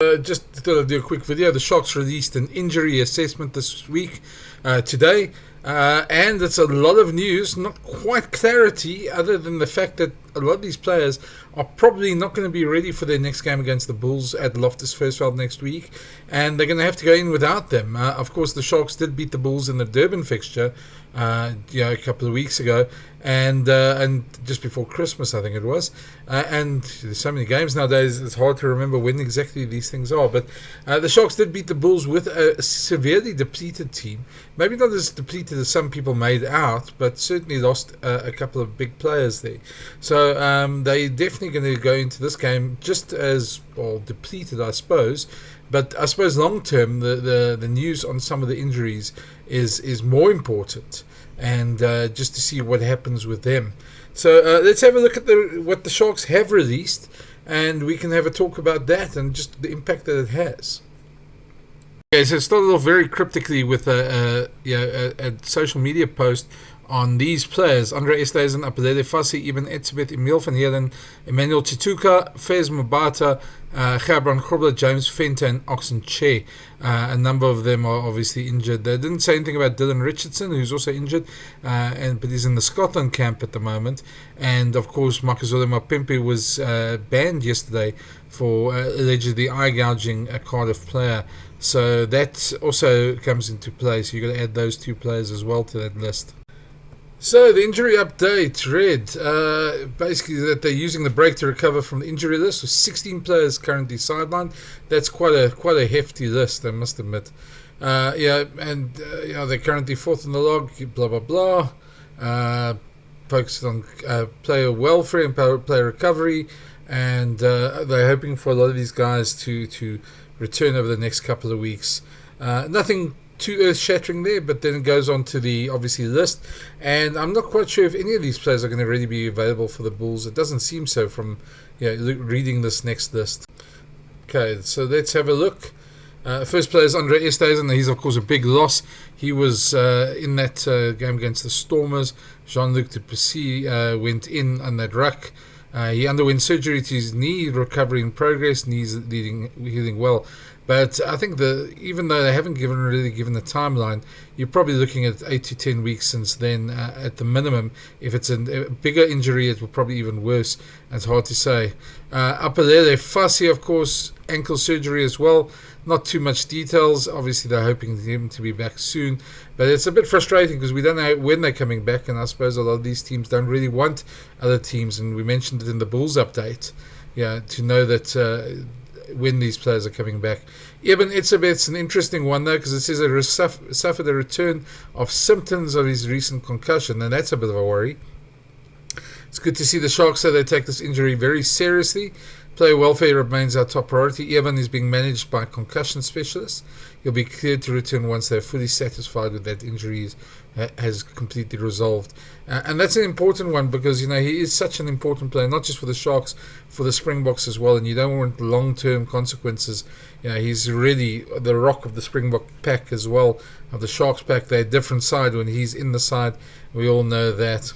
Just thought I'd do a quick video. The Sharks released an injury assessment this week, today, and it's a lot of news, not quite clarity, other than the fact that a lot of these players are probably not going to be ready for their next game against the Bulls at Loftus Versfeld next week, and they're going to have to go in without them. Of course, the Sharks did beat the Bulls in the Durban fixture, a couple of weeks ago, and just before Christmas, I think it was. And there's so many games nowadays; it's hard to remember when exactly these things are. But the Sharks did beat the Bulls with a severely depleted team. Maybe not as depleted as some people made out, but certainly lost a couple of big players there. So they're definitely going to go into this game just as depleted, I suppose. But I suppose long term, the news on some of the injuries is more important, and just to see what happens with them. So let's have a look at what the Sharks have released, and we can have a talk about that and just the impact that it has. Okay, so it started off very cryptically with a social media post on these players: Andre Esterhuizen, Aphelele Fassi, Eben Etzebeth, Emile van Heerden, Emmanuel Chituka, Fez Mabata, Gerbrand Grobler, James Venter, and Oxen Che. A number of them are obviously injured. They didn't say anything about Dylan Richardson, who's also injured, but he's in the Scotland camp at the moment. And of course, Makazole Mapimpi was banned yesterday for allegedly eye gouging a Cardiff player. So that also comes into play. So you've got to add those two players as well to that list. So the injury update read basically that they're using the break to recover from the injury list. With 16 players currently sidelined. That's quite a hefty list, I must admit. They're currently fourth in the log. Blah blah blah. Focused on player welfare and player recovery, and they're hoping for a lot of these guys to return over the next couple of weeks. Nothing too earth-shattering there, but then it goes on to the obviously list, and I'm not quite sure if any of these players are going to really be available for the Bulls. It doesn't seem so from reading this next list. Okay, so let's have a look. First player is Andre Esterhuizen. He's of course a big loss. He was in that game against the Stormers. Jean-Luc Duplessis went in on that ruck. He underwent surgery to his knee, recovery in progress, knees healing well. But I think even though they haven't really given the timeline, you're probably looking at 8 to 10 weeks since then at the minimum. If it's a bigger injury, it will probably even worse. It's hard to say. Aphelele Fassi, of course, ankle surgery as well. Not too much details. Obviously, they're hoping him to be back soon. But it's a bit frustrating because we don't know when they're coming back. And I suppose a lot of these teams don't really want other teams. And we mentioned it in the Bulls update. To know that when these players are coming back. Eben Etzebeth's an interesting one though, because it says he suffered a return of symptoms of his recent concussion, and that's a bit of a worry. It's good to see the Sharks say they take this injury very seriously. Player welfare remains our top priority. Eben is being managed by concussion specialists. He'll be cleared to return once they're fully satisfied with that injury has completely resolved. And that's an important one because, he is such an important player, not just for the Sharks, for the Springboks as well. And you don't want long-term consequences. He's really the rock of the Springbok pack as well, of the Sharks pack. They're a different side when he's in the side. We all know that.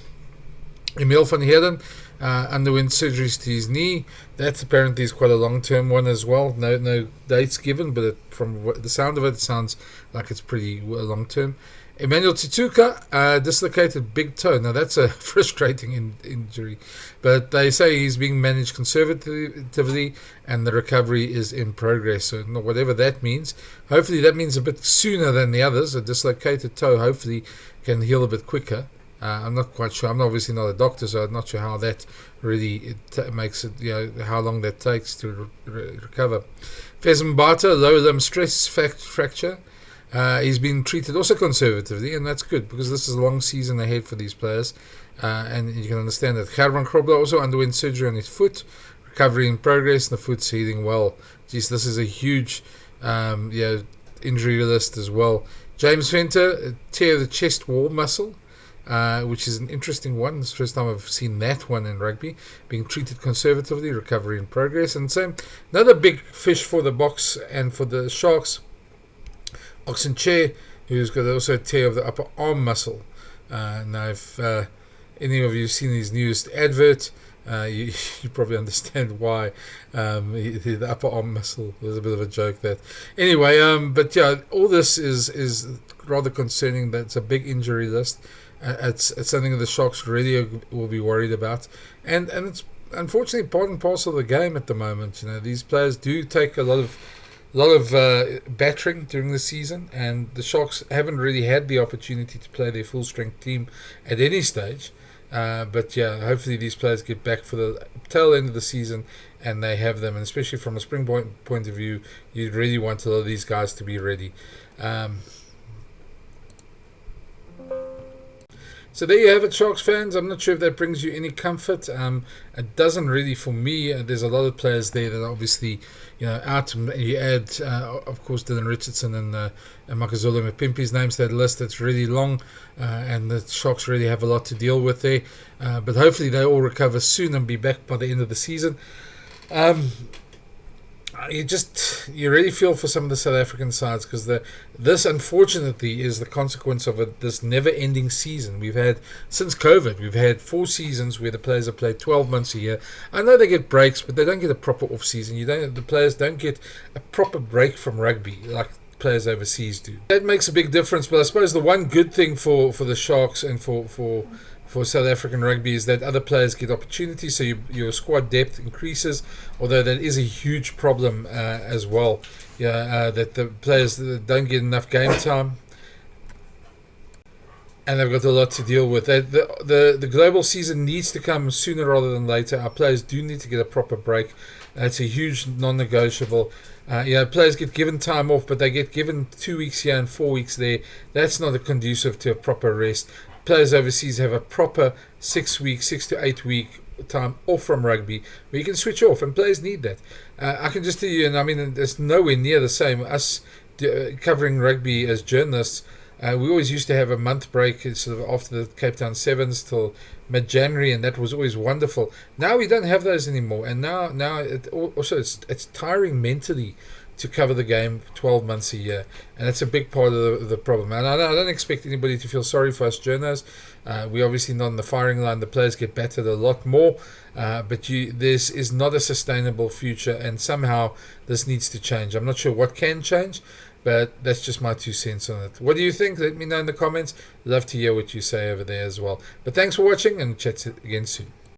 Emile van Heerden underwent surgeries to his knee. That apparently is quite a long-term one as well. No dates given, but from the sound of it, it sounds like it's pretty long-term. Emmanuel Chituka dislocated big toe. Now that's a frustrating injury, but they say he's being managed conservatively and the recovery is in progress. So whatever that means, hopefully that means a bit sooner than the others. A dislocated toe hopefully can heal a bit quicker. I'm not quite sure. I'm obviously not a doctor, so I'm not sure how that really makes it, how long that takes to recover. Fez Mabata, lower limb stress fracture. He's been treated also conservatively, and that's good because this is a long season ahead for these players. And you can understand that. Gerbrand Grobler also underwent surgery on his foot. Recovery in progress, and the foot's healing well. Geez, this is a huge injury list as well. James Venter, tear of the chest wall muscle. Which is an interesting one. It's the first time I've seen that one in rugby. Being treated conservatively, recovery in progress. And so another big fish for the Boks and for the Sharks, Oxen Che, who's got also a tear of the upper arm muscle. Now, if any of you have seen his newest advert, you probably understand why. The upper arm muscle was a bit of a joke that. Anyway, but yeah, all this is rather concerning. That's a big injury list. It's something the Sharks really will be worried about, and it's unfortunately part and parcel of the game at the moment. These players do take a lot of battering during the season, and the Sharks haven't really had the opportunity to play their full strength team at any stage. But yeah, hopefully these players get back for the tail end of the season and they have them. And especially from a spring point of view, you really want a lot of these guys to be ready. So there you have it, Sharks fans. I'm not sure if that brings you any comfort. It doesn't really for me. There's a lot of players there that are obviously, out. You add, of course, Dylan Richardson and Makazole Mapimpi's names to that list. That's really long, and the Sharks really have a lot to deal with there. But hopefully they all recover soon and be back by the end of the season. You really feel for some of the South African sides because this unfortunately is the consequence of this never-ending season we've had since COVID. We've had 4 seasons where the players have played 12 months a year. I know they get breaks, but they don't get a proper off-season. The players don't get a proper break from rugby like players overseas do. That makes a big difference. But I suppose the one good thing for the Sharks and for South African rugby is that other players get opportunities, so your squad depth increases, although that is a huge problem as well. That the players don't get enough game time and they've got a lot to deal with. The global season needs to come sooner rather than later. Our players do need to get a proper break. It's a huge non-negotiable. Players get given time off, but they get given 2 weeks here and 4 weeks there. That's not conducive to a proper rest. Players overseas have a proper 6 to 8 week time off from rugby where you can switch off, and players need that. I can just tell you, and I mean, it's nowhere near the same. Us covering rugby as journalists, we always used to have a month break sort of after the Cape Town Sevens till mid-January, and that was always wonderful. Now we don't have those anymore, and now it's tiring mentally to cover the game 12 months a year, and that's a big part of the problem. And I don't expect anybody to feel sorry for us journos. We're obviously not on the firing line. The players get battered a lot more, but this is not a sustainable future, and somehow this needs to change. I'm not sure what can change, but that's just my 2 cents on it. What do you think? Let me know in the comments. Love to hear what you say over there as well. But thanks for watching, and chat again soon.